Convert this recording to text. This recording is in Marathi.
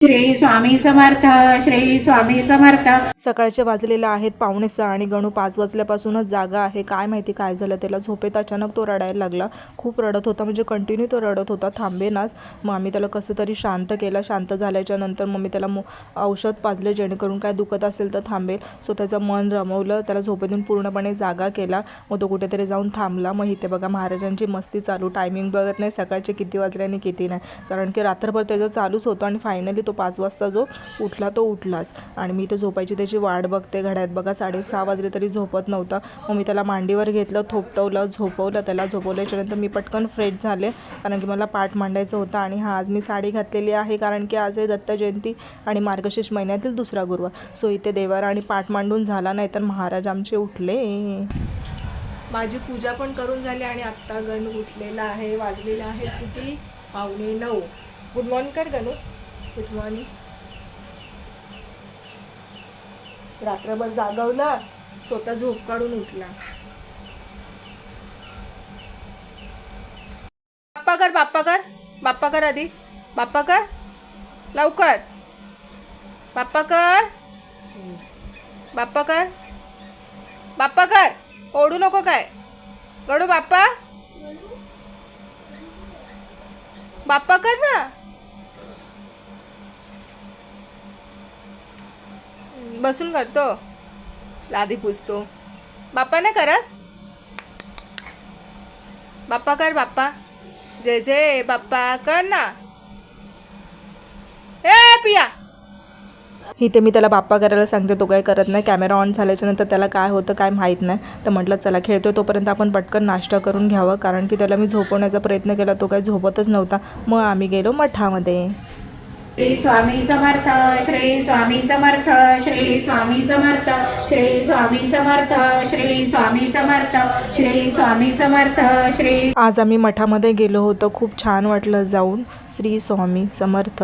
श्री स्वामी समर्थ, श्री स्वामी समर्थ। सकाळचे वाजलेले आहेत 5:45 आणि गणू 5 वाजल्यापासूनच जागा आहे। काय माहिती काय झालं त्याला, झोपेत अचानक तो रडायला लागला। खूप रडत होता, म्हणजे कंटिन्यू तो रडत होता, थांबेनाच। मग आम्ही त्याला कसं तरी शांत केलं। शांत झाल्याच्या नंतर मग मी त्याला औषध पाजले जेणेकरून काय दुखत असेल तर थांबेल। सो त्याचं मन रमवलं, त्याला झोपेतून पूर्णपणे जागा केला। मग तो कुठेतरी जाऊन थांबला। मग इथे बघा महाराजांची मस्ती चालू, टायमिंग बघत नाही सकाळचे किती वाजले आणि किती नाही, कारण की रात्रभर त्याचं चालूच होतं। आणि फायनली तो 5 वाजता जो उठला तो उठलाच। आणि मी इथे झोपायची त्याची वाट बघते। घड्याळात बघा 6:30 वाजले तरी झोपत नव्हता। मग मी त्याला मांडीवर घेतलं, थोपटवलं, झोपवलं त्याला। झोपवल्याच्यानंतर मी पटकन फ्रेश झाले, कारण की मला पाठ मांडायचं होतं। आणि आज मी साडी घातलेली आहे, कारण की आज आहे दत्त जयंती आणि मार्गशीर्ष महिन्यातील दुसरा गुरुवार। सो इथे देवारा आणि पाठ मांडून झाला, नाही तर महाराज आमचे उठले। माझी पूजा पण करून झाली आणि आत्ता गणू उठलेला आहे। वाजलेला आहे किती, 8:45। गुड मॉर्निंग कर गणू, गुड मॉर्निंग। रात्रभर जागवला, स्वतः झोप काढून उठला। बाप्पा कर, बाप्पा कर, बाप्पा कर, आधी बाप्पा कर, लवकर बाप्पा कर, बाप्पा कर, बाप्पा कर, ओढू नको काय गडू, बाप्पा बाप्पा कर ना। बसून करतो, लादी पुसतो, बाप्पा नाही करत। बाप्पा कर, बाप्पा जय जय बाप्पा कर ना। ए पिया, इथे मी त्याला बाप्पा करायला सांगते, तो काय करत नाही। कॅमेरा ऑन झाल्याच्यानंतर त्याला काय होतं काय माहीत नाही। तर म्हटलं चला खेळतोय तोपर्यंत आपण पटकन नाश्ता करून घ्यावं, कारण की त्याला मी झोपवण्याचा प्रयत्न केला, तो काय झोपतच नव्हता। मग आम्ही गेलो मठामध्ये। श्री स्वामी समर्थ, श्री स्वामी समर्थ, श्री स्वामी समर्थ, श्री स्वामी समर्थ, श्री स्वामी समर्थ, श्री स्वामी समर्थ, श्री। आज आम्ही मठामध्ये गेलो होतो, खूप छान वाटलं जाऊन। श्री स्वामी समर्थ।